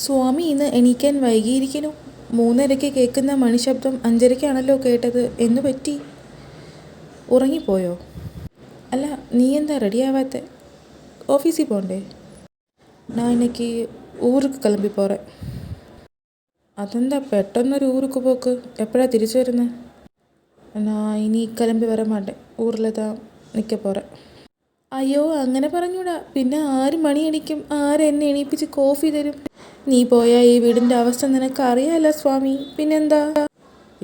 സ്വാമി ഇന്ന് എണീക്കാൻ വൈകിയിരിക്കുന്നു. 3:30 കേൾക്കുന്ന മണിശബ്ദം 5:30 കേട്ടത്. എന്നു പറ്റി? ഉറങ്ങിപ്പോയോ? അല്ല, നീ എന്താ റെഡിയാവാത്തെ? ഓഫീസിൽ പോണ്ടേ? ഞാൻ ഇന്നേക്ക് ഊருக்கு കിളമ്പി പോറേ. അതെന്താ പെട്ടെന്നൊരു ഊருக்கு പോക്ക്? എപ്പോഴാ തിരിച്ചു വരുന്നത്? ഞാൻ ഇനി കിളമ്പി വരാൻ മാട്ടേ. ഊരിലെത്താൻ നിൽക്ക പോറേ. അയ്യോ, അങ്ങനെ പറഞ്ഞൂടാ. പിന്നെ ആര് മണി അടിക്കും? ആരെന്നെ എണീപ്പിച്ച് കോഫി തരും? നീ പോയാൽ ഈ വീടിൻ്റെ അവസ്ഥ നിനക്ക് അറിയാമല്ലോ സ്വാമി. പിന്നെന്താ?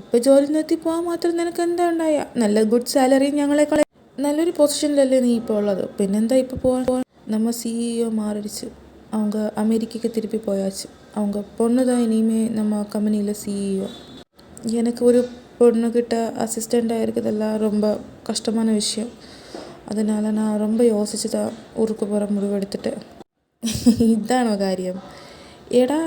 ഇപ്പം ജോലി നിർത്തി പോകാൻ മാത്രം നിനക്ക് എന്താ ഉണ്ടായ? നല്ല ഗുഡ് സാലറി, ഞങ്ങളെക്കാളെ നല്ലൊരു പൊസിഷനിലല്ലേ നീ ഇപ്പോൾ ഉള്ളത്. പിന്നെന്താ ഇപ്പോൾ പോകാൻ? நம்ம CEO மாறிடுச்சு. அவங்க அமெரிக்காக்கு திருப்பி போயாச்சு. அவங்க பொண்ணு தான் இனிமே நம்ம கம்பெனியில் CEO. எனக்கு ஒரு பொண்ணுக்கிட்ட அசிஸ்டண்ட்டாக இருக்கிறதெல்லாம் ரொம்ப கஷ்டமான விஷயம். அதனால் நான் ரொம்ப யோசிச்சு தான் ஊருக்கு போகிற முடிவെടുത്തിട്ട്. ഇതാണോ കാര്യം? എടാ,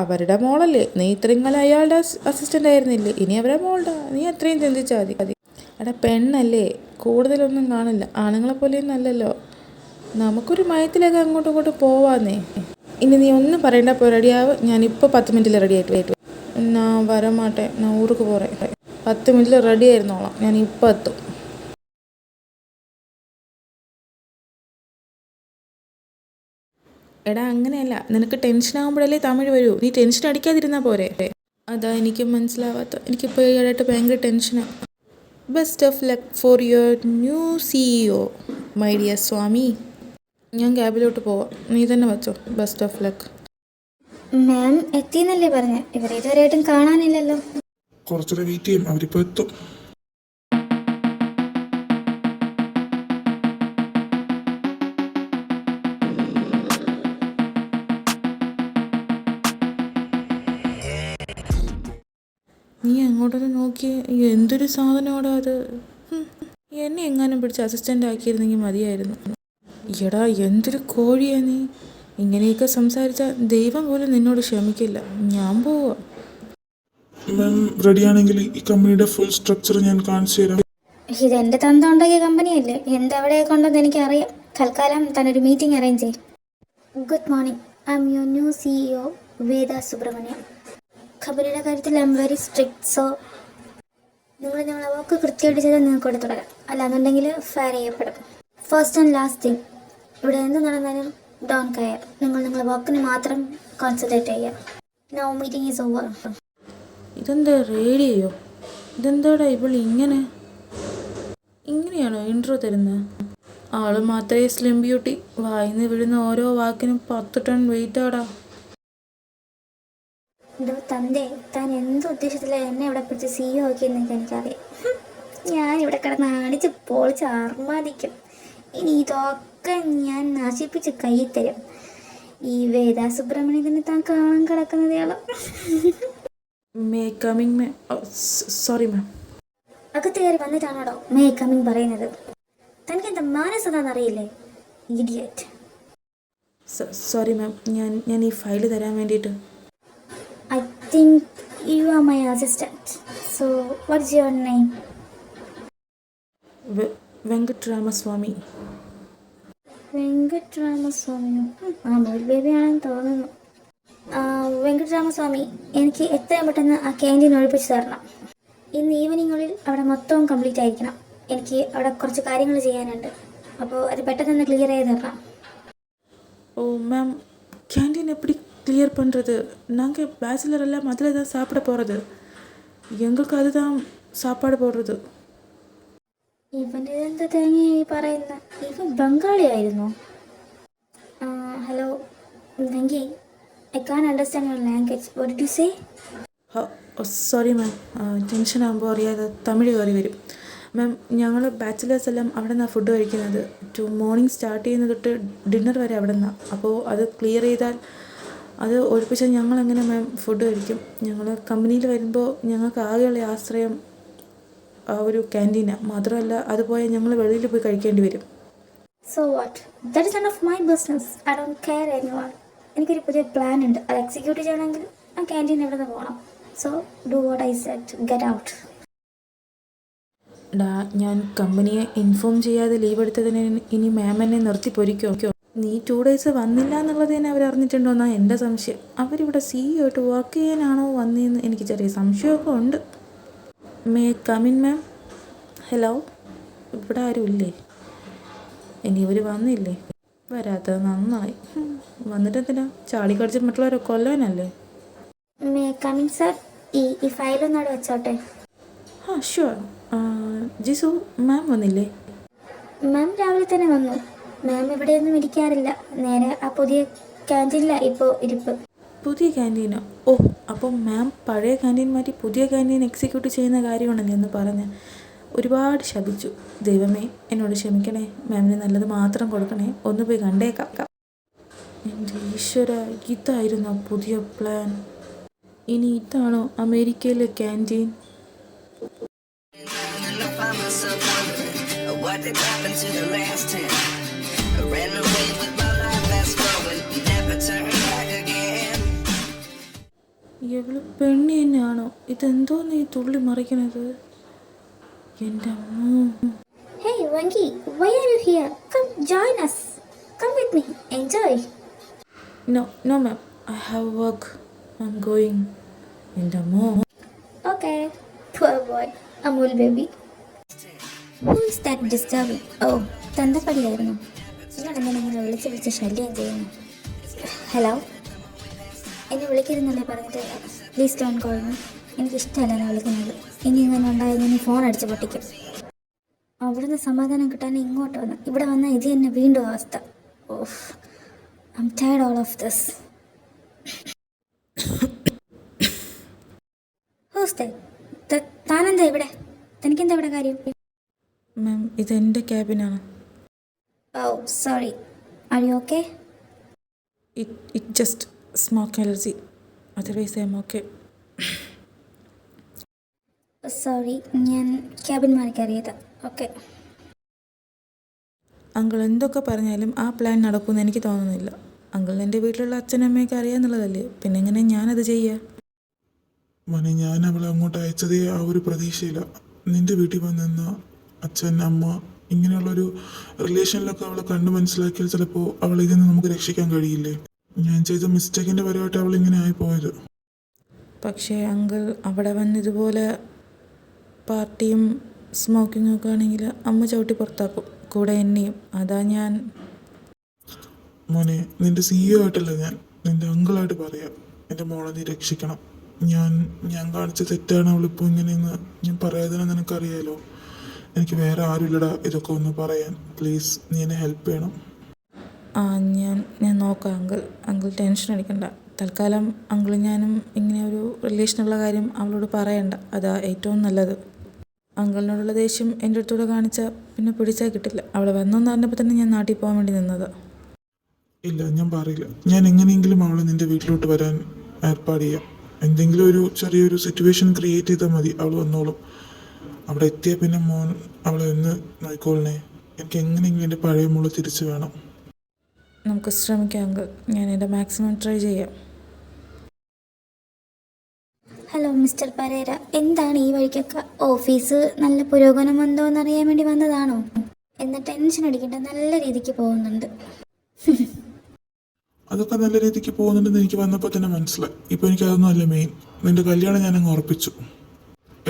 അവരുടെ മോളല്ലേ നീ? ഇത്രയും കാലം അയാളുടെ അസിസ്റ്റൻ്റ് ആയിരുന്നില്ലേ? ഇനി അവരുടെ മോളുടെ. നീ അത്രയും ചിന്തിച്ചാൽ മതി. എടാ, പെണ്ണല്ലേ, കൂടുതലൊന്നും കാണില്ല. ആണുങ്ങളെ പോലെയൊന്നും അല്ലല്ലോ. നമുക്കൊരു മയത്തിലൊക്കെ അങ്ങോട്ടും ഇങ്ങോട്ടും പോവാന്നേ. ഇനി നീ ഒന്നും പറയണ്ട, ഇപ്പോൾ റെഡിയാവ്. ഞാനിപ്പോൾ 10 മിനിറ്റിൽ റെഡി ആയിട്ട് ഞാൻ വരമാട്ടെ. ഞാൻ ഊർക്ക് പോറേ. 10 മിനിറ്റിൽ റെഡി ആയിരുന്നോളാം. ഞാൻ ഇപ്പോൾ എത്തും. എടാ, അങ്ങനെയല്ല. നിനക്ക് ടെൻഷൻ ആകുമ്പോഴല്ലേ തമിഴ് വരൂ. നീ ടെൻഷൻ അടിക്കാതിരുന്നാൽ പോരെ? അതാ എനിക്ക് മനസ്സിലാവാത്ത. എനിക്കിപ്പോൾ ഈയിടെയായിട്ട് ഭയങ്കര ടെൻഷനാണ്. Best of luck for your new CEO my dear Swami. ഞാൻ ക്യാബിലോട്ട് പോവാം. നീ തന്നെ വച്ചോ. Best of luck. മാം എത്തിയെന്നല്ലേ പറഞ്ഞ? ഇവരെ ഇതുവരെയായിട്ടും കാണാനില്ലല്ലോ. കുറച്ചുകൂടെ വെയിറ്റ് ചെയ്യും, അവരിപ്പോൾ എത്തും. നീ അങ്ങോട്ടൊന്ന് നോക്കിയേ. എന്തൊരു സാധനമാടാ അത്. എന്നെ എങ്ങാനും പിടിച്ച് അസിസ്റ്റൻ്റ് ആക്കിയിരുന്നെങ്കിൽ മതിയായിരുന്നു. എടാ, എന്തൊരു കോഴിയാ നീ. ഇങ്ങനെയൊക്കെ സംസാരിച്ചാൽ ദൈവം പോലും നിന്നോട് ക്ഷമിക്കില്ല. ഞാൻ പോവാ. മാം റെഡിയാണെങ്കിൽ ഈ കമ്പനിയുടെ ഫുൾ സ്ട്രക്ചർ ഞാൻ കാണിച്ചു തരാം. ഇതെന്റെ തന്ത ഉണ്ടാക്കിയ കമ്പനിയല്ലേ. എന്തെവിടെ കൊണ്ടെന്ന് എനിക്കറിയാം. തൽക്കാലം തന്നൊരു മീറ്റിംഗ് അറേഞ്ച് ചെയ്യും. Good morning. I M your new CEO വേദ സുബ്രഹ്മണ്യം. കമ്പനിയുടെ കാര്യത്തിൽ I am very strict. So നിങ്ങൾ ഞങ്ങളെ വർക്ക് കൃത്യമായിട്ട് ചെയ്താൽ നിങ്ങൾക്ക് ഇവിടെ തുടരാം. അല്ലാന്നുണ്ടെങ്കിൽ ഫയർ ചെയ്യപ്പെടും. ഫസ്റ്റ് ആൻഡ് ലാസ്റ്റ് തിങ്, ഇവിടെ എന്ത് നടന്നാലും ഡോൺ കെയർ. നിങ്ങൾ നിങ്ങളുടെ വർക്കിന് മാത്രം കോൺസെൻട്രേറ്റ് ചെയ്യുക. Now meeting is over. ഇതെന്താ റേഡിയോ? ഇതെന്താടാ ഇവൾ ഇങ്ങനെയാണോ ഇൻട്രോ തരുന്നത്? ആള് മാത്രമേ സ്ലിം ബ്യൂട്ടി. വായിന്ന് വീഴുന്ന ഓരോ വാക്കിനും 10 ടൺ വെയിറ്റാടാ. തന്തേ, താൻ എന്ത് ഉദ്ദേശത്തിലാണ് എന്നെ ഇവിടെ പിടിച്ച് CEO ആക്കിയെന്നൊക്കെ എനിക്കറിയാം. ഞാനിവിടെ കിടന്ന് അടിച്ച് പൊളിച്ച് അർമാദിക്കും. ഇനി ഇതൊക്കെ ഞാൻ നശിപ്പിച്ച് കയ്യിൽ തരും. ഈ വേദ സുബ്രഹ്മണ്യത്തിന് താൻ കാണാൻ കിടക്കുന്നതേളോ. Sorry ma'am. അകത്ത് കയറി വന്നിട്ടാണോടോ മേ കമ്മിങ് പറയുന്നത്? തനിക്ക് എന്താ മാനസതാന്നറിയില്ലേ? ഇഡിയറ്റ്. Sorry ma'am. ഞാൻ ഈ ഫയല് തരാൻ വേണ്ടിയിട്ട്. I think you are my assistant. So, what's your name? Venkat Ramaswamy. Venkat രാമസ്വാമിയോ? മോൾ ബേബി ആണെന്ന് തോന്നുന്നു. വെങ്കട്ട് രാമസ്വാമി, എനിക്ക് എത്രയും പെട്ടെന്ന് ആ ക്യാൻറ്റീൻ ഒഴിപ്പിച്ച് തരണം. ഇന്ന് ഈവനിങ്ങുള്ളിൽ അവിടെ മൊത്തവും കംപ്ലീറ്റ് ആയിരിക്കണം. എനിക്ക് അവിടെ കുറച്ച് കാര്യങ്ങൾ ചെയ്യാനുണ്ട്. അപ്പോൾ അത് പെട്ടെന്ന് ക്ലിയർ ചെയ്ത് തരണം. ஓ மேம், கேண்டீன் எப்படி கிளியர் பண்ணுறது? நாங்கள் பேச்சுலர் எல்லாம் அதில் தான் சாப்பிட போகிறது. எங்களுக்கு அதுதான் சாப்பாடு போடுறது. ഇവൻ്റെ എന്താ തേങ്ങ ഈ പറയുന്ന? ഇവൻ ബംഗാളി ആയിരുന്നു. Hello Venky, I can understand your language. What did you say? Sorry ma'am, tension ആകുമ്പോൾ അറിയാതെ തമിഴ് കയറി വരും. മാം, ഞങ്ങൾ ബാച്ചിലേഴ്സ് എല്ലാം അവിടെ നിന്നാണ് ഫുഡ് കഴിക്കുന്നത്. മോർണിംഗ് സ്റ്റാർട്ട് ചെയ്യുന്നത് തൊട്ട് ഡിന്നർ വരെ അവിടെ നിന്നാണ്. അപ്പോൾ അത് ക്ലിയർ ചെയ്താൽ, അത് ഒഴിപ്പിച്ചാൽ ഞങ്ങളെങ്ങനെ മാം ഫുഡ് കഴിക്കും? ഞങ്ങൾ കമ്പനിയിൽ വരുമ്പോൾ ഞങ്ങൾക്ക് ആകെയുള്ള ആശ്രയം ആ ഒരു ക്യാൻറ്റീനാണ്. മാത്രമല്ല, അത് പോയാൽ ഞങ്ങൾ വെളിയിൽ പോയി കഴിക്കേണ്ടി വരും. So what? That is none of my business. I don't care anyone. എനിക്കൊരു പുതിയ പ്ലാൻ ഉണ്ട്. അത് എക്സിക്യൂട്ട് ചെയ്യണമെങ്കിൽ ആ ക്യാൻറ്റീൻ എവിടെ നിന്ന് പോകണം. So do what I said. Get out. ഞാൻ കമ്പനിയെ ഇൻഫോം ചെയ്യാതെ ലീവ് എടുത്തതിന് ഇനി മാം എന്നെ നിർത്തി പൊരിക്കോ? നീ 2 ഡേയ്സ് വന്നില്ല എന്നുള്ളത് തന്നെ അവരറിഞ്ഞിട്ടുണ്ടോ എന്നാണ് എൻ്റെ സംശയം. അവരിവിടെ CEO ആയിട്ട് വർക്ക് ചെയ്യാനാണോ വന്നതെന്ന് എനിക്ക് ചെറിയ സംശയമൊക്കെ ഉണ്ട്. മേ കമിൻ മാം? ഹലോ, ഇവിടെ ആരും ഇല്ലേ? ഇനി ഇവർ വന്നില്ലേ? വരാത്തത് നന്നായി. വന്നിട്ടെന്തിനാ? ചാടിക്കടിച്ചിട്ട് മറ്റുള്ളവരെ കൊല്ലാനല്ലേ? May come in sir? ഈ ഫയലൊന്നും അവിടെ വെച്ചോട്ടെ. ആ ഷുവർ. ജിസു മാം വന്നില്ലേ? മാം രാവിലെ തന്നെ വന്നു. മാം ഇവിടെയൊന്നും ഇരിക്കാറില്ല. നേരെ ആ പുതിയ ക്യാൻറ്റീനിലാണ് ഇപ്പോൾ ഇരിപ്പ്. പുതിയ ക്യാൻറ്റീനോ? ഓ, അപ്പം മാം പഴയ ക്യാൻറ്റീൻ മാറ്റി പുതിയ ക്യാൻറ്റീൻ എക്സിക്യൂട്ട് ചെയ്യുന്ന കാര്യമാണല്ലേ എന്ന് പറഞ്ഞ് ഒരുപാട് ശപിച്ചു. ദൈവമേ എന്നോട് ക്ഷമിക്കണേ. മാമിന് നല്ലത് മാത്രം കൊടുക്കണേ. ഒന്ന് പോയി കണ്ടേക്കാം. എൻ്റെ ഈശ്വര, ഇതായിരുന്നു പുതിയ പ്ലാൻ. ഇനി ഇതാണോ അമേരിക്കയിലെ canteen? What did happen to the last 10? I ran away with my life, fast forward, never turn back again. ഇവള് പെണ്ണി തന്നെയാണോ? ഇതെന്തോ നീ തുള്ളി മറിക്കണത്? എൻ്റെ അമ്മ. Hey Vangi, why are you here? Come join us. Come with me. Enjoy. No ma'am, I have work. I'm going. എൻ്റെ അമ്മ. Okay. Poor boy. Amul baby. Who is that disturbing? Oh, തന്തപ്പടിയായിരുന്നു. നിങ്ങളെങ്ങനെ ഇങ്ങനെ വിളിച്ച് ശല്യം ചെയ്യുന്നു? ഹലോ, എന്നെ വിളിക്കരുന്നല്ലേ പറഞ്ഞിട്ടില്ല. Please don't call me. എനിക്കിഷ്ടമല്ല എന്നെ വിളിക്കുന്നത്. ഇനി ഇങ്ങനെ ഉണ്ടായത് നീ ഫോൺ അടിച്ച് പൊട്ടിക്കും. അവിടുന്ന് സമാധാനം കിട്ടാൻ ഇങ്ങോട്ട് വന്നു. ഇവിടെ വന്നാൽ ഇത് തന്നെ വീണ്ടും അവസ്ഥ. ഓഫ്, I am tired all of this. Who's that? താനെന്താ ഇവിടെ? തനിക്കെന്താ ഇവിടെ കാര്യം? മാം, ഇതെൻ്റെ ക്യാബിനാണ്. Oh sorry. Are you okay? It just smoke allergy. Otherwise I am okay. Sorry, ഞാൻ ക്യാബിൻ മാറി കയറിയത്. ഓക്കെ. അങ്കിൾ എന്തൊക്കെ പറഞ്ഞാലും ആ പ്ലാൻ നടക്കുമെന്ന് എനിക്ക് തോന്നുന്നില്ല. അങ്കിളിന് എൻ്റെ വീട്ടിലുള്ള അച്ഛനമ്മയൊക്കെ അറിയാമെന്നുള്ളതല്ലേ, പിന്നെ എങ്ങനെ ഞാനത് ചെയ്യുക? മോനെ, ഞാൻ അവളെ അങ്ങോട്ട് അയച്ചതേ ആ ഒരു പ്രതീക്ഷയില്ല. നിന്റെ വീട്ടിൽ വന്നിരുന്ന അച്ഛൻ അമ്മ ഇങ്ങനെയുള്ളൊരു റിലേഷനിലൊക്കെ അവളെ കണ്ടു മനസ്സിലാക്കിയാൽ ചിലപ്പോൾ അവളെ ഇതിൽ നിന്ന് നമുക്ക് രക്ഷിക്കാൻ കഴിയില്ലേ? ഞാൻ ചെയ്ത മിസ്റ്റേക്കിൻ്റെ പരമായിട്ട് അവൾ ഇങ്ങനെ ആയി പോയത്. പക്ഷേ അങ്കിൾ അവിടെ വന്ന് ഇതുപോലെ പാർട്ടിയും സ്മോക്കിങ്ങും ഒക്കെ ആണെങ്കിൽ അമ്മ ചവിട്ടി പുറത്താക്കും, കൂടെ എന്നെയും. അതാ ഞാൻ. മോനെ, നിന്റെ CEO ആയിട്ടല്ല ഞാൻ, നിന്റെ അങ്കിളായിട്ട് പറയാം. എൻ്റെ മോളെ നീ രക്ഷിക്കണം. ഞാൻ കാണിച്ച തെറ്റാണ് അവളിപ്പോൾ ഇങ്ങനെയെന്ന് ഞാൻ പറയാതെ നിനക്കറിയാലോ. എനിക്ക് വേറെ ആരുമില്ലടാ ഇതൊക്കെ ഒന്ന് പറയാൻ. പ്ലീസ് നീ എന്നെ ഹെൽപ്പ് ചെയ്യണം. ഞാൻ നോക്കാം അങ്കിൾ ടെൻഷൻ അടിക്കണ്ട. തൽക്കാലം അങ്കിളും ഞാനും ഇങ്ങനെ ഒരു റിലേഷനുള്ള കാര്യം അവളോട് പറയണ്ട. അതാ ഏറ്റവും നല്ലത്. അങ്കിളിനോടുള്ള ദേഷ്യം എൻ്റെ അടുത്തൂടെ കാണിച്ചാൽ പിന്നെ പിടിച്ചാൽ കിട്ടില്ല. അവളെ വന്നെന്ന് പറഞ്ഞപ്പോൾ തന്നെ ഞാൻ നാട്ടിൽ പോകാൻ വേണ്ടി നിന്നത്. ഇല്ല, ഞാൻ പറയില്ല. ഞാൻ എങ്ങനെയെങ്കിലും അവളെ നിന്റെ വീട്ടിലോട്ട് വരാൻ ഏർപ്പാട് ചെയ്യാം. എന്തെങ്കിലും ഒരു ചെറിയൊരു സിറ്റുവേഷൻ ക്രിയേറ്റ് ചെയ്താൽ മതി, അവൾ വന്നോളും. അവിടെ എത്തിയാൽ പിന്നെ മോൻ അവളെ ഒന്ന് നോക്കിക്കോളണേ. എനിക്ക് എങ്ങനെയെങ്കിലും എൻ്റെ പഴയ മോളെ തിരിച്ചു വേണം. നമുക്ക് ശ്രമിക്കാം അങ്കിൾ. ഞാൻ എൻ്റെ മാക്സിമം ട്രൈ ചെയ്യാം. ഹലോ മിസ്റ്റർ പരേര, എന്താണ് ഈ വഴിക്കൊക്കെ? ഓഫീസ് നല്ല പുരോഗമനം ഉണ്ടോ എന്നറിയാൻ വേണ്ടി വന്നതാണോ? എന്ന് ടെൻഷൻ അടിക്കേണ്ട, നല്ല രീതിക്ക് പോകുന്നുണ്ട്. അതൊക്കെ നല്ല രീതിക്ക് പോകുന്നുണ്ടെന്ന് എനിക്ക് വന്നപ്പോൾ തന്നെ മനസ്സിലായി. ഇപ്പോൾ എനിക്കതൊന്നും അല്ല മെയിൻ. നിന്റെ കല്യാണം ഞാനങ്ങ് ഉറപ്പിച്ചു.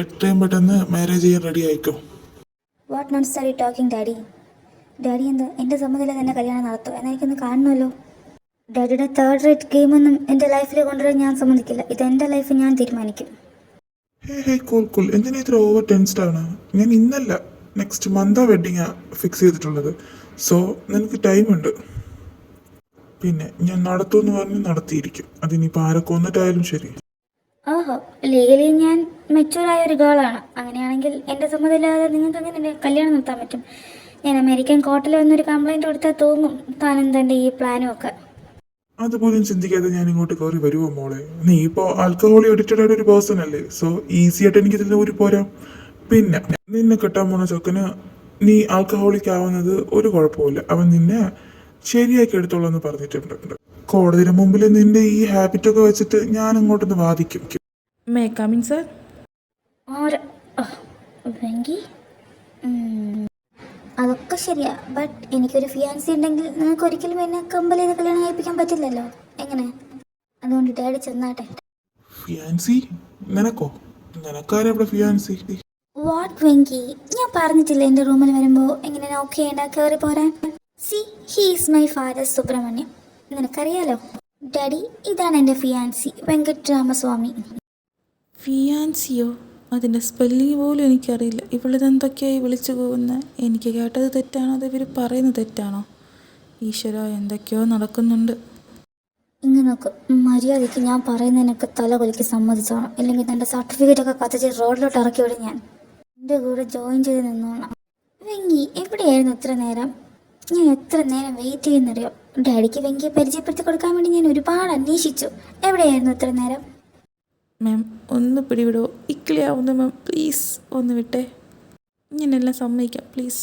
എത്രയും പെട്ടെന്ന് മാരേജ് ചെയ്യാൻ റെഡി ആയിക്കോ. What nouns are you talking daddy? Daddy എന്താ എൻ്റെ സമ്മതത്തിൽ തന്നെ കല്യാണം നടത്തുമോ? എന്നെനിക്കൊന്ന് കാണണമല്ലോ. ഡാഡിയുടെ തേർഡ് റേറ്റ് ഗെയിമൊന്നും എൻ്റെ ലൈഫിൽ കൊണ്ടുവരാൻ ഞാൻ സമ്മതിക്കില്ല. ഇതെൻ്റെ ലൈഫ് ഞാൻ തീരുമാനിക്കും. ഹേ കൂൾ. എന്തിനാ ഇത്ര ഓവർ ടെൻസ്ഡ് ആണ്? ഞാൻ ഇന്നല്ല നെക്സ്റ്റ് മന്താ വെഡിങ് ഫിക്സ് ചെയ്തിട്ടുള്ളത്. സോ നിനക്ക് ടൈമുണ്ട്. പിന്നെ ഞാൻ നടത്തുമെന്ന് പറഞ്ഞ് നടത്തിയിരിക്കും. അതിനിപ്പോൾ ആരെ കൊന്നിട്ടായാലും ശരി. ഓഹോ, ലീഗലി ഞാൻ മെച്ചൂറായ ഒരു ഗേളാണ്. അങ്ങനെയാണെങ്കിൽ എൻ്റെ സമ്മതമില്ലാതെ നിങ്ങൾക്ക് എങ്ങനെ എൻ്റെ കല്യാണം നടത്താൻ പറ്റും? ഞാൻ അമേരിക്കൻ കോർട്ടിൽ വന്നൊരു കംപ്ലൈൻറ്റ് കൊടുത്താൽ തൂങ്ങും താനെന്തെൻ്റെ ഈ പ്ലാനും ഒക്കെ. അതുപോലും ചിന്തിക്കാതെ ഞാൻ ഇങ്ങോട്ട് കയറി വരുമോ മോളെ? നീ ഇപ്പോൾ ആൽക്കഹോളി അഡിക്റ്റഡ് ആയിട്ട് ഒരു പേഴ്സൺ അല്ലേ. സോ ഈസി ആയിട്ട് എനിക്ക് ഇതിൽ ഊരി പോരാം. പിന്നെ നിന്നെ കെട്ടാൻ പോണ ചൊക്കന് നീ ആൽക്കഹോളിക് ആവുന്നത് ഒരു കുഴപ്പമില്ല. അവൻ നിന്നെ ശരിയാക്കി എടുത്തോളൂ എന്ന് പറഞ്ഞിട്ടുണ്ട്. കോടതിയുടെ മുമ്പിൽ നിന്റെ ഈ ഹാബിറ്റൊക്കെ വെച്ചിട്ട് ഞാൻ ഇങ്ങോട്ടൊന്ന് വാദിക്കും. May come in sir? വെങ്കി, അതൊക്കെ ശരിയാ, ബട്ട് എനിക്കൊരു ഫിയാൻസി ഉണ്ടെങ്കിൽ നിങ്ങൾക്ക് ഒരിക്കലും എന്നെ കമ്പൽ ചെയ്ത് കല്യാണം കഴിപ്പിക്കാൻ പറ്റില്ലല്ലോ. എങ്ങനെ? അതുകൊണ്ട് ഡാഡി ചെന്നാട്ടെ. ഫിയാൻസി? നിനക്കോ? നിനക്കാരാ ഇവിടെ ഫിയാൻസി? വാട്ട് വെങ്കി, ഞാൻ പറഞ്ഞിട്ടില്ല എൻ്റെ റൂമിൽ വരുമ്പോൾ എങ്ങനെ നോക്ക് ചെയ്യേണ്ട, കയറി പോരാൻ. See, he's my father Subrahmanyam. നിനക്കറിയാലോ ഡാഡി, ഇതാണ് എൻ്റെ ഫിയാൻസി വെങ്കട്ട് രാമസ്വാമി. ഫിയാൻസിയോ? അതിൻ്റെ സ്പെല്ലിങ് പോലും എനിക്കറിയില്ല. ഇവളിതെന്തൊക്കെയായി വിളിച്ചു പോകുന്നത്? എനിക്ക് കേട്ടത് തെറ്റാണോ അത് ഇവർ പറയുന്നത് തെറ്റാണോ? ഈശ്വര, എന്തൊക്കെയോ നടക്കുന്നുണ്ട്. ഇങ്ങനെ നോക്ക്, മര്യാദയ്ക്ക് ഞാൻ പറയുന്നതിനൊക്കെ തല കൊലിക്ക് സമ്മതിച്ചോണം, ഇല്ലെങ്കിൽ തൻ്റെ സർട്ടിഫിക്കറ്റ് ഒക്കെ കത്തിച്ച് റോഡിലോട്ട് ഇറക്കി വിടും ഞാൻ. എൻ്റെ കൂടെ ജോയിൻ ചെയ്ത് നിന്നോണം. വെങ്കി എവിടെയായിരുന്നു ഇത്ര നേരം? ഞാൻ എത്ര നേരം വെയിറ്റ് ചെയ്യുന്നറിയോ? ഡാഡിക്ക് വെങ്കിയെ പരിചയപ്പെടുത്തി കൊടുക്കാൻ വേണ്ടി ഞാൻ ഒരുപാട് അന്വേഷിച്ചു. എവിടെയായിരുന്നു ഇത്ര നേരം? മാം, ഒന്ന് പിടിവിടോ, ഇക്ലിയാവുന്നു മാം, പ്ലീസ് ഒന്ന് വിട്ടേ. ഞാനെല്ലാം സമ്മതിക്കാം, പ്ലീസ്.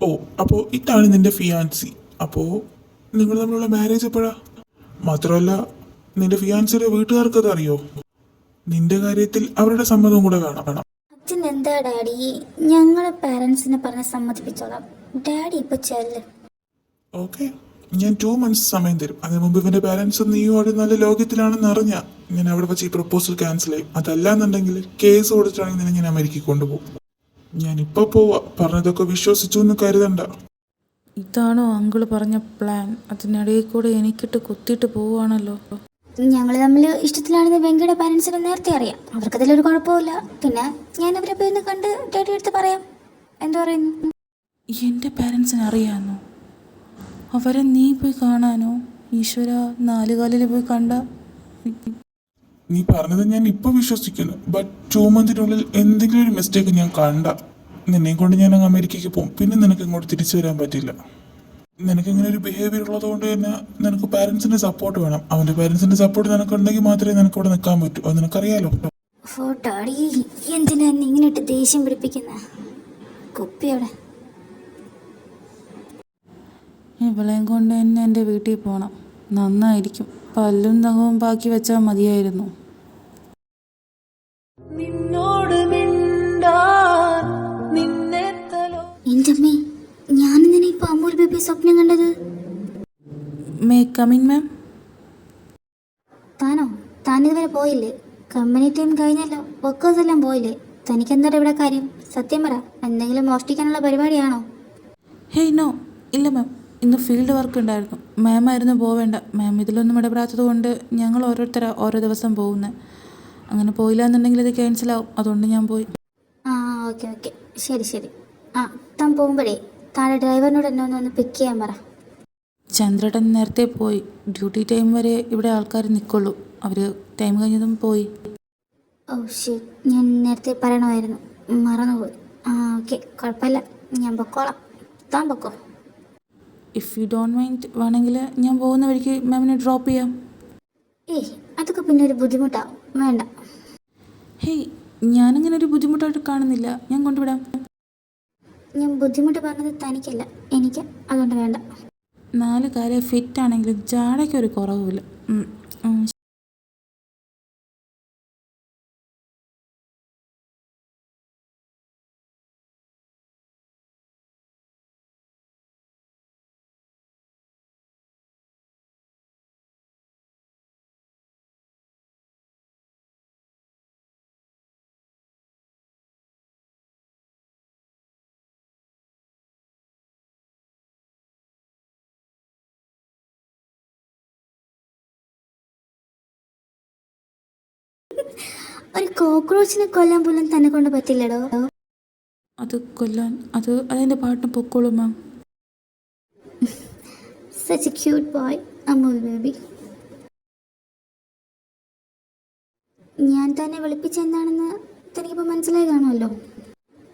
ഓ, അപ്പോൾ ഇതാണ് നിന്റെ ഫിയാൻസി. അപ്പോൾ നിങ്ങൾ തമ്മിലുള്ള മാരേജ് എപ്പോഴാ? മാത്രമല്ല, നിന്റെ ഫിയാൻസിയുടെ വീട്ടുകാർക്കത് അറിയോ? നിന്റെ കാര്യത്തിൽ അവരുടെ സമ്മതവും കൂടെ വേണം. അച്ഛനെന്താ ഡാഡി, ഞങ്ങളെ പാരൻസിനെ പറഞ്ഞ് സമ്മതിപ്പിച്ചോളാം. ഡാഡി ഇപ്പൊ ചെല്ല്. ഓക്കെ, ഞാൻ 2 months സമയം തരും. അതിന് മുമ്പ് ഇവന്റെ പാരൻസും നീയും അവിടെ നല്ല ലോകത്തിലാണെന്ന് അറിഞ്ഞ ഞാൻ അവിടെ വെച്ച് ഈ പ്രപ്പോസൽ ക്യാൻസൽ ചെയ്യും. അതല്ലാന്നുണ്ടെങ്കിൽ കേസ് കൊടുത്തിട്ടാണെങ്കിൽ നിന്നെ ഞാൻ അമേരിക്കയിൽ കൊണ്ടുപോകും. ഞാൻ ഇപ്പൊ പോവാ. പറഞ്ഞതൊക്കെ വിശ്വസിച്ചു എന്ന് കരുതണ്ട. ഇതാണോ അങ്കിള് പറഞ്ഞ പ്ലാൻ? അതിനിടയിൽ കൂടെ എനിക്കിട്ട് കുത്തിയിട്ട് പോവുകയാണല്ലോ. ഞങ്ങൾ തമ്മിൽ ഇഷ്ടത്തിലാണെന്ന് വെങ്കിയുടെ പാരൻസിന് നേരത്തെ അറിയാം. അവർക്കതിലൊരു കുഴപ്പമില്ല. പിന്നെ ഞാൻ അവരെ പോയി ഒന്ന് കണ്ട് ഡാഡി എടുത്ത് പറയാം. എന്താ പറയുന്നു? എൻ്റെ പാരൻസിന് അറിയാമെന്നോ? അവരെ നീ പോയി കാണാനോ? ഈശ്വര, 4 കാലിൽ പോയി കണ്ട. നീ പറഞ്ഞത് ഞാൻ ഇപ്പൊ വിശ്വസിക്കുന്നു. ബട്ട് 2 months എന്തെങ്കിലും ഒരു മിസ്റ്റേക്ക് ഞാൻ കണ്ട, നിന്നെയും കൊണ്ട് ഞാൻ അങ്ങ് അമേരിക്കയ്ക്ക് പോകും. പിന്നെ നിനക്ക് ഇങ്ങോട്ട് തിരിച്ചു വരാൻ പറ്റില്ല. നിനക്ക് ഇങ്ങനെ ഒരു ബിഹേവിയർ ഉള്ളത് കൊണ്ട് തന്നെ നിനക്ക് പാരൻസിന്റെ സപ്പോർട്ട് വേണം. അവന്റെ പാരൻസിന്റെ സപ്പോർട്ട് നിനക്ക് ഉണ്ടെങ്കിൽ മാത്രമേ നിനക്ക് ഇവിടെ നിൽക്കാൻ പറ്റൂ. അത് നിനക്കറിയാലോ. ഡാഡി, എന്തിനാ ഇങ്ങനെ ഇട്ട് ദേഷ്യം പിടിപ്പിക്കുന്ന? കുപ്പിയോടെ ഇവളെയും കൊണ്ട് തന്നെ എൻ്റെ വീട്ടിൽ പോകണം. നന്നായിരിക്കും. പല്ലും നഖവും ബാക്കി വെച്ചാൽ മതിയായിരുന്നു. എൻ്റെ അമ്മേ, ഞാനിങ്ങനെ ഇപ്പൊ അമൂൽ ബേബി സ്വപ്നം കണ്ടത്. മേ കമിൻ മാം? താനിതുവരെ പോയില്ലേ? കമ്പനി ടൈം കഴിഞ്ഞല്ലോ, വർക്കേഴ്സ് എല്ലാം പോയില്ലേ? തനിക്കെന്താ ഇവിടെ കാര്യം? സത്യം പറ, എന്തെങ്കിലും മോഷ്ടിക്കാനുള്ള പരിപാടിയാണോ? ഹേയ് നോ, ഇല്ല മാം. ഇന്ന് ഫീൽഡ് വർക്ക് ഉണ്ടായിരുന്നു. മാം ആയിരുന്നു പോവേണ്ട. മാം ഇതിലൊന്നും ഇടപെടാത്തത് കൊണ്ട് ഞങ്ങൾ ഓരോരുത്തരാണ് ഓരോ ദിവസം പോകുന്നത്. അങ്ങനെ പോയില്ല എന്നുണ്ടെങ്കിൽ ഇത് ക്യാൻസലാവും. അതുകൊണ്ട് ഞാൻ പോയി. ആ ഓക്കെ, ശരി. താൻ പോകുമ്പോഴേ താഴെ ഡ്രൈവറിനോട് എന്നെ ഒന്ന് പിക്ക് ചെയ്യാൻ പറ. ചന്ദ്രേട്ടൻ നേരത്തെ പോയി. ഡ്യൂട്ടി ടൈം വരെ ഇവിടെ ആൾക്കാർ നിൽക്കുള്ളൂ. അവർ ടൈം കഴിഞ്ഞതും പോയി. ഓ ഷിറ്റ്, ഞാൻ നേരത്തെ പറയണമായിരുന്നു, മറന്നുപോയി. ഓക്കെ, കുഴപ്പമില്ല, ഞാൻ പൊക്കോളാം. താൻ പൊക്കോ. ഇഫ് യു ഡോണ്ട് മൈൻഡ്, വേണമെങ്കിൽ ഞാൻ പോകുന്ന വഴിക്ക് മാമിനെ ഡ്രോപ്പ് ചെയ്യാം. ഏയ്, അതൊക്കെ പിന്നെ ഒരു ബുദ്ധിമുട്ടാവും, വേണ്ട. ഹേയ്, ഞാനങ്ങനെ ഒരു ബുദ്ധിമുട്ടായിട്ട് കാണുന്നില്ല. ഞാൻ കൊണ്ടുവിടാം. ഞാൻ ബുദ്ധിമുട്ട് പറഞ്ഞത് തനിക്കല്ല, എനിക്ക്. അതുകൊണ്ട് വേണ്ട. 4 കാര്യം ഫിറ്റാണെങ്കിലും ജാടയ്ക്കൊരു കുറവുമില്ല. ഒരു കോക്രോച്ചിനെ കൊല്ലാൻ പോലും തന്നെ കൊണ്ട് പറ്റില്ലടോ. അത് കൊല്ലാൻ അതിൻ്റെ പാട്ടിന് പൊക്കോളൂ ma'am. Such a cute boy, Amul baby. ഞാൻ തന്നെ വിളിപ്പിച്ചെന്താണെന്ന് തനിക്കിപ്പോൾ മനസ്സിലായി കാണുമല്ലോ.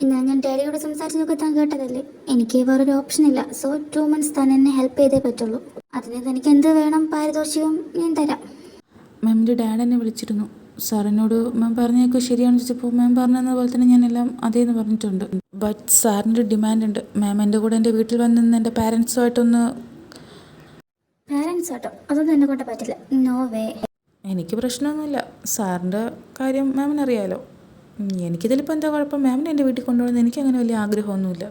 എന്നാൽ ഞാൻ ഡാഡിയോട് സംസാരിച്ചതൊക്കെ താൻ കേട്ടതല്ലേ? എനിക്ക് വേറൊരു ഓപ്ഷൻ ഇല്ല. സോ 2 months താൻ എന്നെ ഹെൽപ്പ് ചെയ്തേ പറ്റുള്ളൂ. അതിന് തനിക്ക് എന്ത് വേണം പാരിതോഷികം ഞാൻ തരാം. മാമിൻ്റെ ഡാഡ് എന്നെ വിളിച്ചിരുന്നു. സാറിനോട് മാം പറഞ്ഞതൊക്കെ ശരിയാണെന്ന് ചോദിച്ചപ്പോൾ മാം പറഞ്ഞത് പോലെ തന്നെ ഞാനെല്ലാം അതേന്ന് പറഞ്ഞിട്ടുണ്ട്. ബട്ട് സാറിൻ്റെ ഡിമാൻഡ് ഉണ്ട്. മാം എൻ്റെ കൂടെ എൻ്റെ വീട്ടിൽ വന്ന് നിന്ന് എൻ്റെ പാരൻസുമായിട്ടൊന്ന്. പാരൻസാട്ടോ? അതൊന്നും എന്നെ കൊണ്ട് പറ്റില്ല. No way. എനിക്ക് പ്രശ്നമൊന്നുമില്ല. സാറിൻ്റെ കാര്യം മാമിനറിയാലോ. എനിക്കിതിലിപ്പോൾ എന്താ കുഴപ്പം? മാമിനെ എൻ്റെ വീട്ടിൽ കൊണ്ടുപോകുന്നത് എനിക്കങ്ങനെ വലിയ ആഗ്രഹമൊന്നുമില്ല.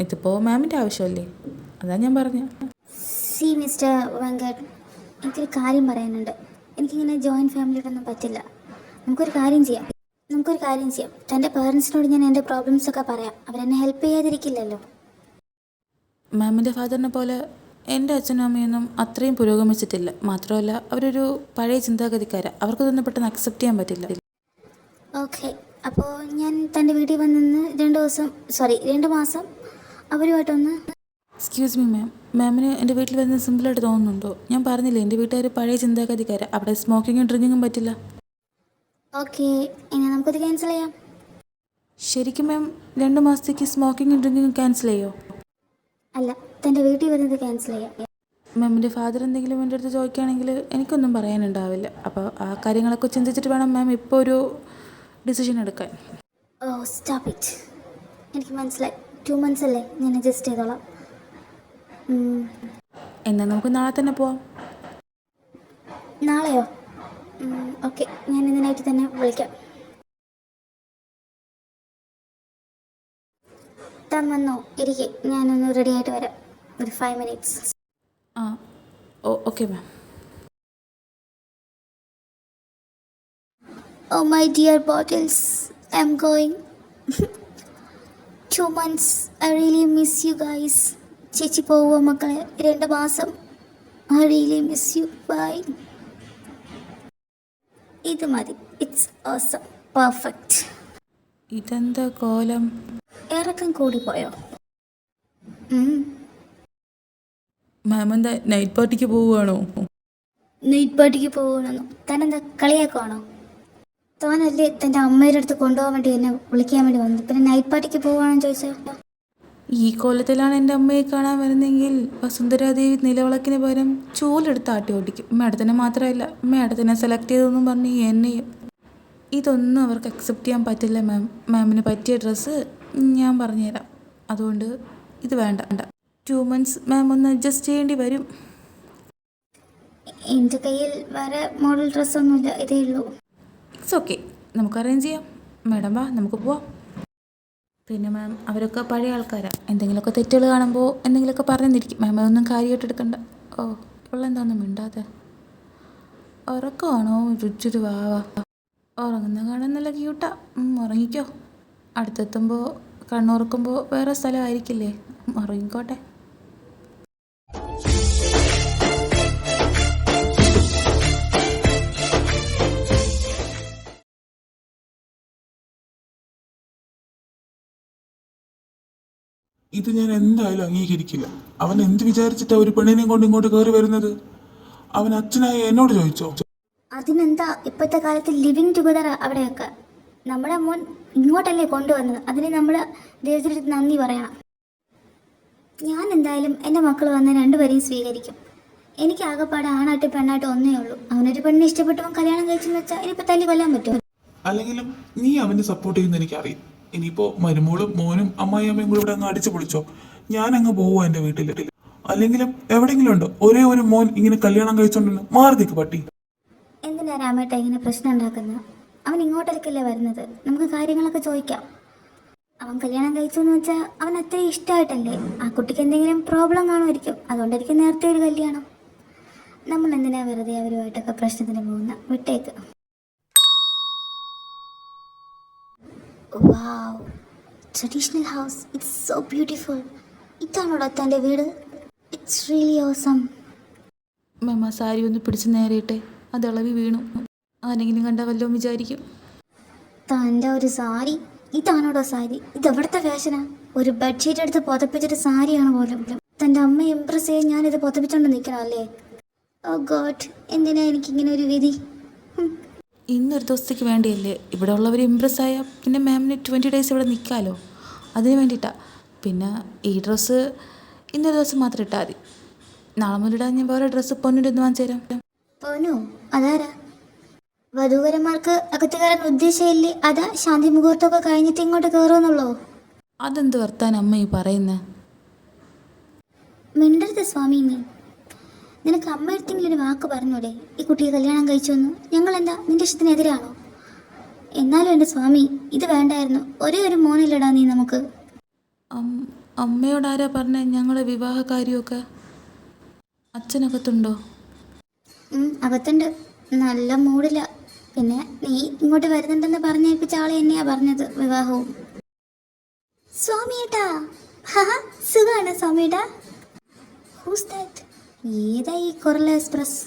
ഇതിപ്പോൾ മാമിൻ്റെ ആവശ്യമല്ലേ, അതാ ഞാൻ പറഞ്ഞത്. സി മിസ്റ്റർ വെങ്കട്, എനിക്കൊരു കാര്യം പറയാനുണ്ട്. എനിക്കിങ്ങനെ ജോയിൻറ്റ് ഫാമിലിയോടൊന്നും പറ്റില്ല. നമുക്കൊരു കാര്യം ചെയ്യാം. തൻ്റെ പേരൻസിനോട് ഞാൻ എൻ്റെ പ്രോബ്ലംസൊക്കെ പറയാം. അവരെന്നെ ഹെൽപ്പ് ചെയ്യാതിരിക്കില്ലല്ലോ. മാമിൻ്റെ ഫാദറിനെ പോലെ എൻ്റെ അച്ഛനും അമ്മയൊന്നും അത്രയും പുരോഗമിച്ചിട്ടില്ല. മാത്രമല്ല അവരൊരു പഴയ ചിന്താഗതിക്കാരാണ്. അവർക്കതൊന്നും പെട്ടെന്ന് അക്സെപ്റ്റ് ചെയ്യാൻ പറ്റില്ല. ഓക്കെ, അപ്പോൾ ഞാൻ തൻ്റെ വീട്ടിൽ വന്നിന്ന് 2 മാസം അവരുമായിട്ടൊന്ന്. എക്സ്ക്യൂസ് മീ മാം, മാമിന് എൻ്റെ വീട്ടിൽ വരുന്നത് സിമ്പിളായിട്ട് തോന്നുന്നുണ്ടോ? ഞാൻ പറഞ്ഞില്ലേ എൻ്റെ വീട്ടുകാർ പഴയ ചിന്താഗതിക്കാരാണ്. അവിടെ സ്മോക്കിങ്ങും ഡ്രിങ്കിങ്ങും പറ്റില്ല. ഓക്കെ, ഇനി നമുക്കത് ക്യാൻസൽ ചെയ്യാം. ശരിക്കും മാം 2 മാസത്തേക്ക് സ്മോക്കിങ്ങും ഡ്രിങ്കിങ്ങും ക്യാൻസൽ ചെയ്യോ? അല്ല, തൻ്റെ വീട്ടിൽ വരുന്നത് ക്യാൻസൽ ചെയ്യാം. മാമിൻ്റെ ഫാദർ എന്തെങ്കിലും എൻ്റെ അടുത്ത് ചോദിക്കുകയാണെങ്കിൽ എനിക്കൊന്നും പറയാനുണ്ടാവില്ല. അപ്പോൾ ആ കാര്യങ്ങളൊക്കെ ചിന്തിച്ചിട്ട് വേണം മാം ഇപ്പോൾ ഒരു ഡിസിഷൻ എടുക്കാൻ. ഓ സ്റ്റോപ്പ് ഇറ്റ്. എനിക്ക് മനസ്സിലായി. 2 months അല്ലേ, ഞാൻ അഡ്ജസ്റ്റ് ചെയ്തോളാം. എന്നാൽ നമുക്ക് നാളെ തന്നെ പോവാം. നാളെയോ? ഓക്കെ, ഞാൻ ഇതിനായിട്ട് തന്നെ വിളിക്കാം. താൻ വന്നോ? ഇരിക്കെ, ഞാനൊന്ന് റെഡി ആയിട്ട് വരാം. ഒരു 5 minutes. ആ okay ma'am. Oh my dear bottles, I'm going. 2 months. I really miss you guys. ചേച്ചി പോവുക മക്കളെ, 2 മാസം. I really miss you. Bye. ഇത് മതി. It's awesome. പെർഫെക്റ്റ്. ഇതെന്താ കോലം? ഇറക്കം കൂടിപ്പോയോ? മാം എന്താ നൈറ്റ് പാർട്ടിക്ക് പോവുകയാണോ? നൈറ്റ് പാർട്ടിക്ക് പോകണമെന്നോ? താനെന്താ കളിയാക്കുവാണോ? താനല്ലേ തൻ്റെ അമ്മയുടെ അടുത്ത് കൊണ്ടുപോകാൻ വേണ്ടി എന്നെ വിളിക്കാൻ വേണ്ടി വന്നത്, പിന്നെ നൈറ്റ് പാർട്ടിക്ക് പോവുകയാണെന്ന് ചോദിച്ചോ? ഈ കോലത്തിലാണ് എൻ്റെ അമ്മയെ കാണാൻ വരുന്നതെങ്കിൽ വസുന്ധരാദേവി നിലവിളക്കിന് പകരം ചൂലെടുത്ത് ആട്ടി ഓടിക്കും. മേഡത്തിനെ മാത്രമല്ല, മേഡത്തിനെ സെലക്ട് ചെയ്തെന്നും പറഞ്ഞ് എന്നെയും. ഇതൊന്നും അവർക്ക് അക്സെപ്റ്റ് ചെയ്യാൻ പറ്റില്ല മാം. മാമിന് പറ്റിയ ഡ്രസ്സ് ഞാൻ പറഞ്ഞുതരാം. അതുകൊണ്ട് ഇത് വേണ്ട. 2 months മാം ഒന്ന് അഡ്ജസ്റ്റ് ചെയ്യേണ്ടി വരും. എൻ്റെ കയ്യിൽ വേറെ മോഡൽ ഡ്രസ്സൊന്നുമില്ല, ഇതേ ഉള്ളൂ. ഇറ്റ്സ് ഓക്കെ, നമുക്ക് അറേഞ്ച് ചെയ്യാം. മാഡം വാ, നമുക്ക് പോവാം. പിന്നെ മാം അവരൊക്കെ പഴയ ആൾക്കാരാണ്. എന്തെങ്കിലുമൊക്കെ തെറ്റുകൾ കാണുമ്പോൾ എന്തെങ്കിലുമൊക്കെ പറഞ്ഞിരിക്കും. മാം അതൊന്നും കാര്യമായിട്ട് എടുക്കണ്ട. ഓ ഇവളെന്താണെന്നും മിണ്ടാതെ. ഉറക്കമാണോ? രുചിരു വാവാ. ഉറങ്ങുന്ന കാണാൻ നല്ല ക്യൂട്ടാ. ഉറങ്ങിക്കോ. അടുത്തെത്തുമ്പോൾ കണ്ണുറക്കുമ്പോൾ വേറെ സ്ഥലമായിരിക്കില്ലേ. ഉറങ്ങിക്കോട്ടെ. ഇത് ഞാൻ എന്തായാലും അംഗീകരിക്കില്ല. അവൻ എന്ത് വിചാരിച്ചിട്ടാ ഒരു പെണ്ണിനെയും കൊണ്ട് ഇങ്ങോട്ട് കയറി വരുന്നത്? അവൻ അച്ഛനായി എന്നോട് ചോദിച്ചോ? അതിനെന്താ, ഇപ്പോഴത്തെ കാലത്ത് ലിവിങ് ടുഗദർ അവിടെയൊക്കെ. നമ്മുടെ മോൻ ഇങ്ങോട്ടല്ലേ കൊണ്ടുവന്നത്, അതിന് നമ്മൾ ദൈവത്തിന് നന്ദി പറയണം. ഞാൻ എന്തായാലും എൻ്റെ മക്കൾ വന്ന് 2 പേരെയും സ്വീകരിക്കും. എനിക്ക് ആകെപ്പാടെ ആണായിട്ട് പെണ്ണായിട്ട് ഒന്നേ ഉള്ളൂ. അവനൊരു പെണ്ണിനെ ഇഷ്ടപ്പെട്ടവൻ കല്യാണം കഴിച്ചെന്ന് വെച്ചാൽ ഇനിയിപ്പോൾ തല്ലി കൊല്ലാൻ പറ്റുമോ? അല്ലെങ്കിലും നീ അവനെ സപ്പോർട്ട് ചെയ്യുന്ന എനിക്കറിയാം. ഇനിയിപ്പോ മരുമോളും മോനും അമ്മായി അമ്മയും കൂടെ ഇവിടെ അങ്ങ് അടിച്ചു പൊളിച്ചോ. ഞാൻ അങ്ങ് പോവാ എൻ്റെ വീട്ടിൽ. അല്ലെങ്കിലും എവിടെയെങ്കിലും ഉണ്ടോ ഒരേ ഒരു മോൻ ഇങ്ങനെ കല്യാണം കഴിച്ചോണ്ടെന്ന്? മാറി നിൽക്ക് പട്ടി. എന്തിനാ രാമേട്ട ഇങ്ങനെ പ്രശ്നം ഉണ്ടാക്കുന്നത്? അവൻ ഇങ്ങോട്ടേക്കല്ലേ വരുന്നത്, നമുക്ക് കാര്യങ്ങളൊക്കെ ചോദിക്കാം. അവൻ കല്യാണം കഴിച്ചു എന്ന് വെച്ചാൽ അവൻ അത്രയും ഇഷ്ടമായിട്ടല്ലേ. ആ കുട്ടിക്ക് എന്തെങ്കിലും പ്രോബ്ലം കാണുമായിരിക്കും, അതുകൊണ്ടായിരിക്കും നേരത്തെ ഒരു കല്യാണം. നമ്മൾ എന്തിനാ വെറുതെ അവരുമായിട്ടൊക്കെ പ്രശ്നത്തിന് പോകുന്ന? വിട്ടേക്ക്. Wow, traditional house. It's so beautiful. ഇതാണോടാ തൻ്റെ വീട്? It's really awesome. മാം ആ സാരി ഒന്ന് പിടിച്ച് നേരിട്ടെ, അത് ഇളവി വീണു. ആരെങ്കിലും കണ്ടാൽ വല്ലതും വിചാരിക്കും. തൻ്റെ ഒരു സാരി, ഇതാണോടോ സാരി? ഇതെവിടുത്തെ ഫാഷനാ? ഒരു ബെഡ്ഷീറ്റ് എടുത്ത് പുതപ്പിച്ചിട്ട് സാരിയാണ് പോലും. തൻ്റെ അമ്മ ഇംപ്രസ് ചെയ്യാൻ ഞാനിത് പുതപ്പിച്ചോണ്ട് നിൽക്കണം അല്ലേ? ഓ ഗോഡ്, എന്തിനാ എനിക്കിങ്ങനെ ഒരു വിധി? ഇന്നൊരു ദിവസത്തേക്ക് വേണ്ടിയല്ലേ. ഇവിടെ ഉള്ളവർ ഇമ്പ്രസ് ആയാൽ പിന്നെ മാമിന് 20 days ഇവിടെ നിൽക്കാമല്ലോ. അതിന് വേണ്ടിയിട്ടാണ്. പിന്നെ ഈ ഡ്രസ്സ് ഇന്നൊരു ദിവസം മാത്രം ഇട്ടാൽ മതി. നാളെ മുതലിടാൻ ഞാൻ വേറെ ഡ്രസ്സ് പൊന്നിൻ്റെ ഒന്ന് വാങ്ങിച്ചു തരാം. പൊന്നു അതാരാ? വധൂവരന്മാർക്ക് അകത്ത് കയറാൻ ഉദ്ദേശമില്ലേ? അതാ ശാന്തി മുഹൂർത്തമൊക്കെ കഴിഞ്ഞിട്ട് ഇങ്ങോട്ട് കയറുമെന്നുള്ളോ? അതെന്ത് വർത്താൻ അമ്മ ഈ പറയുന്നത്? മിണ്ടരുത് സ്വാമി. നിനക്ക് അമ്മ എടുത്തെങ്കിലും ഒരു വാക്ക് പറഞ്ഞൂടെ ഈ കുട്ടിയെ കല്യാണം കഴിച്ചൊന്നു? ഞങ്ങളെന്താ നിന്റെ ഇഷ്ടത്തിനെതിരാണോ? എന്നാലും എൻ്റെ സ്വാമി, ഇത് വേണ്ടായിരുന്നു. ഒരേ ഒരു മോനിലിടാ നീ നമുക്ക്. അമ്മയോടാരാ പറഞ്ഞ ഞങ്ങളെ വിവാഹ കാര്യമൊക്കെ? അച്ഛനകത്തുണ്ടോ? അകത്തുണ്ട്. നല്ല മൂഡില്ല. പിന്നെ നീ ഇങ്ങോട്ട് വരുന്നുണ്ടെന്ന് പറഞ്ഞേൽപ്പിച്ച ആളെ തന്നെയാ പറഞ്ഞത് വിവാഹവും. സ്വാമിയേട്ടാ, സുഖാണ് സ്വാമിയേട്ടാ? Whose that? ഏതാ ഈ കൊറല എക്സ്പ്രസ്?